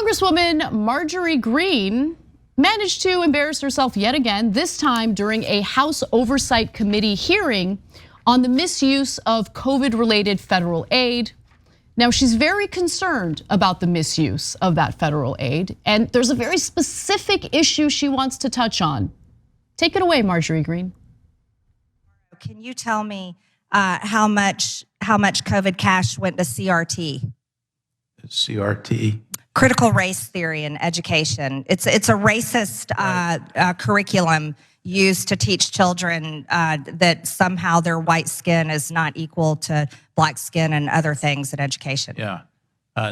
Congresswoman Marjorie Greene managed to embarrass herself yet again, this time during a House Oversight Committee hearing on the misuse of COVID-related federal aid. Now, she's very concerned about the misuse of that federal aid, and there's a very specific issue she wants to touch on. Take it away, Marjorie Greene. Can you tell me how much COVID cash went to CRT? CRT? Critical race theory in education. It's a racist curriculum used to teach children that somehow their white skin is not equal to black skin and other things in education. Yeah,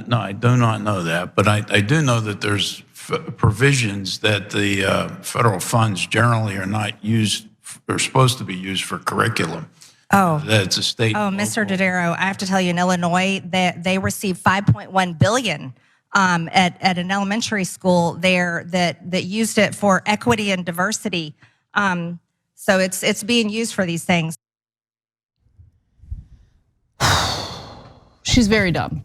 no, I do not know that, but I do know that there's provisions that the federal funds generally are not used, are supposed to be used for curriculum. Oh, that's a state. Oh, Mr. Dodaro, I have to tell you, in Illinois, they received $5.1 billion at an elementary school there that used it for equity and diversity. So it's being used for these things. She's very dumb,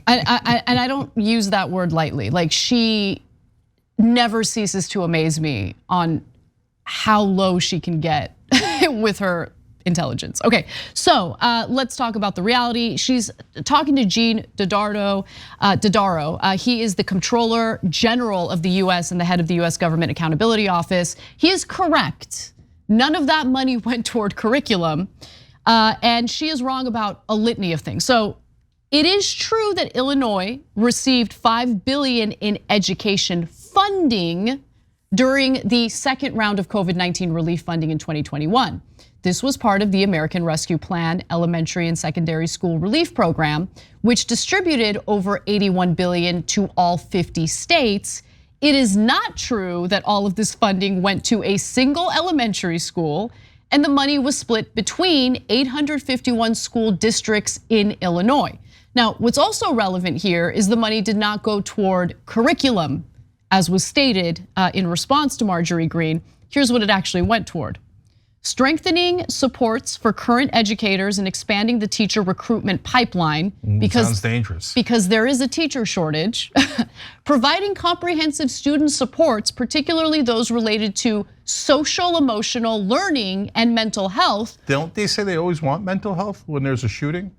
and I don't use that word lightly. Like, she never ceases to amaze me on how low she can get with her intelligence. Okay, so let's talk about the reality. She's talking to Gene Dodaro. He is the comptroller general of the US and the head of the US Government Accountability Office. He is correct. None of that money went toward curriculum, and she is wrong about a litany of things. So it is true that Illinois received $5 billion in education funding during the second round of COVID-19 relief funding in 2021. This was part of the American Rescue Plan Elementary and Secondary School Relief Program, which distributed over $81 billion to all 50 states. It is not true that all of this funding went to a single elementary school, and the money was split between 851 school districts in Illinois. Now, what's also relevant here is the money did not go toward curriculum, as was stated in response to Marjorie Greene. Here's what it actually went toward: strengthening supports for current educators and expanding the teacher recruitment pipeline, because sounds dangerous. Because there is a teacher shortage. Providing comprehensive student supports, particularly those related to social emotional learning and mental health. Don't they say they always want mental health when there's a shooting?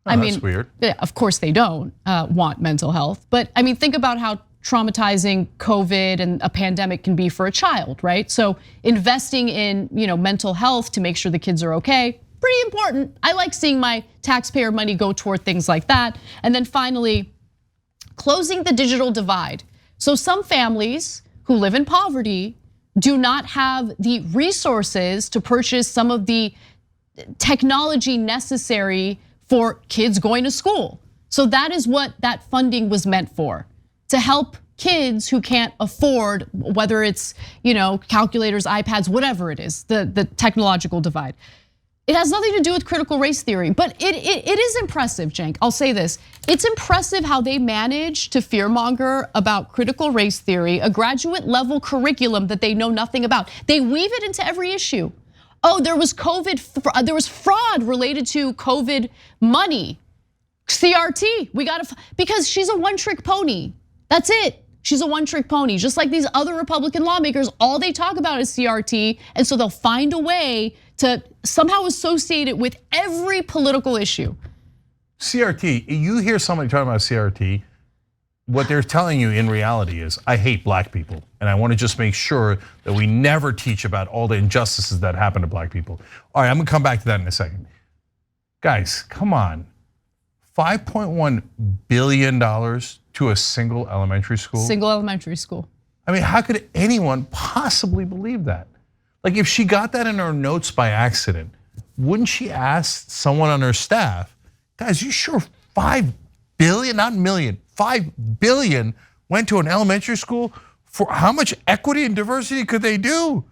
Oh, I mean, that's weird. Yeah, of course they don't want mental health, but I mean, think about how traumatizing COVID and a pandemic can be for a child, right? So investing in mental health to make sure the kids are okay, pretty important. I like seeing my taxpayer money go toward things like that. And then finally, closing the digital divide. So some families who live in poverty do not have the resources to purchase some of the technology necessary for kids going to school. So that is what that funding was meant for, to help kids who can't afford, whether it's calculators, iPads, whatever it is, the technological divide. It has nothing to do with critical race theory, but it is impressive, Cenk. I'll say this: it's impressive how they manage to fearmonger about critical race theory, a graduate level curriculum that they know nothing about. They weave it into every issue. Oh, there was fraud related to COVID money. CRT, because she's a one-trick pony. That's it. She's a one-trick pony. Just like these other Republican lawmakers, all they talk about is CRT, and so they'll find a way to somehow associate it with every political issue. CRT, you hear somebody talking about CRT, what they're telling you in reality is, I hate black people, and I want to just make sure that we never teach about all the injustices that happen to black people. All right, I'm gonna come back to that in a second. Guys, come on. $5.1 billion to a single elementary school? Single elementary school. I mean, how could anyone possibly believe that? Like, if she got that in her notes by accident, wouldn't she ask someone on her staff, guys, you sure 5 billion, not million, 5 billion went to an elementary school? For how much equity and diversity could they do?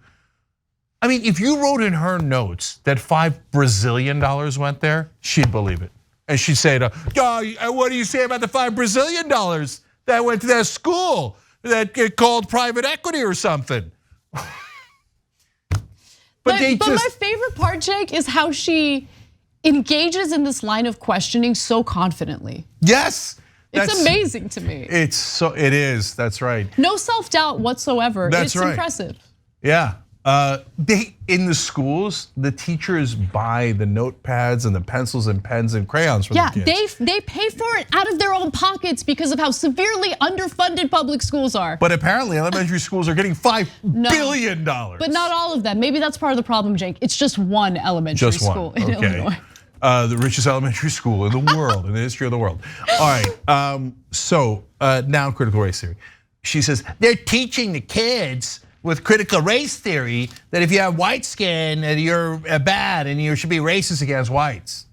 I mean, if you wrote in her notes that $5 Brazilian went there, she'd believe it. And she'd say, what do you say about the $5 Brazilian that went to that school that get called private equity or something? But my favorite part, Cenk, is how she engages in this line of questioning so confidently. Yes, It's amazing to me. It is, that's right. No self-doubt whatsoever. That's right. Impressive. Yeah. In the schools, the teachers buy the notepads and the pencils and pens and crayons for the kids. They pay for it out of their own pockets because of how severely underfunded public schools are. But apparently elementary schools are getting $5 billion. But not all of them. Maybe that's part of the problem, Cenk. It's just one elementary school in Illinois. The richest elementary school in the world, in the history of the world. All right, so now critical race theory. She says, they're teaching the kids with critical race theory that if you have white skin, that you're bad and you should be racist against whites.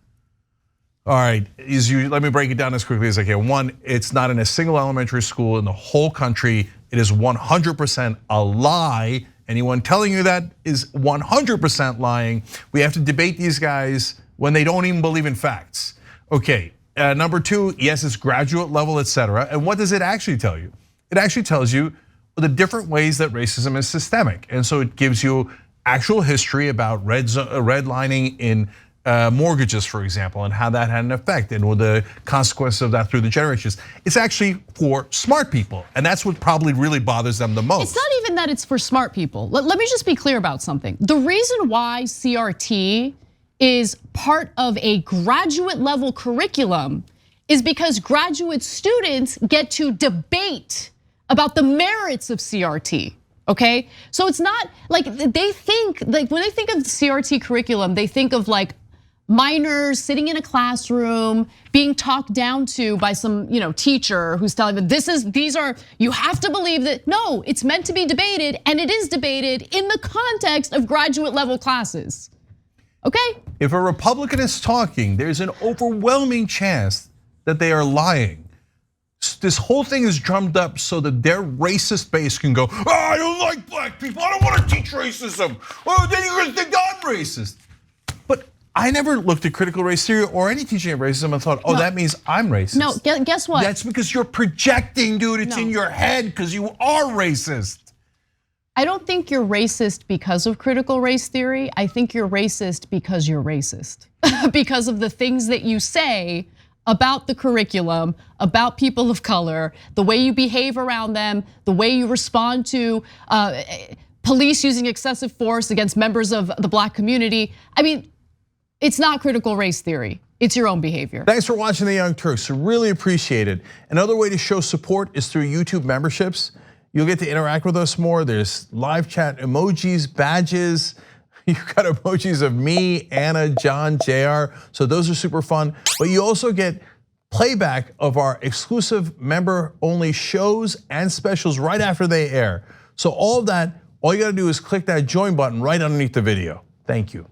All right, let me break it down as quickly as I can. One, it's not in a single elementary school in the whole country. It is 100% a lie. Anyone telling you that is 100% lying. We have to debate these guys when they don't even believe in facts. Okay, number two, yes, it's graduate level, etc. And what does it actually tell you? It actually tells you the different ways that racism is systemic. And so it gives you actual history about redlining in mortgages, for example, and how that had an effect and what the consequences of that through the generations. It's actually for smart people, and that's what probably really bothers them the most. It's not even that it's for smart people. Let me just be clear about something. The reason why CRT is part of a graduate level curriculum is because graduate students get to debate about the merits of CRT, okay? So it's not like they think, like when they think of the CRT curriculum, they think of like minors sitting in a classroom being talked down to by some teacher who's telling them you have to believe that. No, it's meant to be debated, and it is debated in the context of graduate level classes, okay? If a Republican is talking, there's an overwhelming chance that they are lying. This whole thing is drummed up so that their racist base can go, oh, I don't like black people, I don't want to teach racism. Oh, then you're gonna think I'm racist. But I never looked at critical race theory or any teaching of racism and thought, that means I'm racist. No, guess what? That's because you're projecting, dude, it's in your head because you are racist. I don't think you're racist because of critical race theory. I think you're racist because you're racist. Because of the things that you say about the curriculum, about people of color, the way you behave around them, the way you respond to police using excessive force against members of the black community. I mean, it's not critical race theory. It's your own behavior. Thanks for watching The Young Turks, really appreciate it. Another way to show support is through YouTube memberships. You'll get to interact with us more. There's live chat emojis, badges. You've got emojis of me, Anna, John, JR. So those are super fun. But you also get playback of our exclusive member-only shows and specials right after they air. So all of that, all you gotta do is click that join button right underneath the video. Thank you.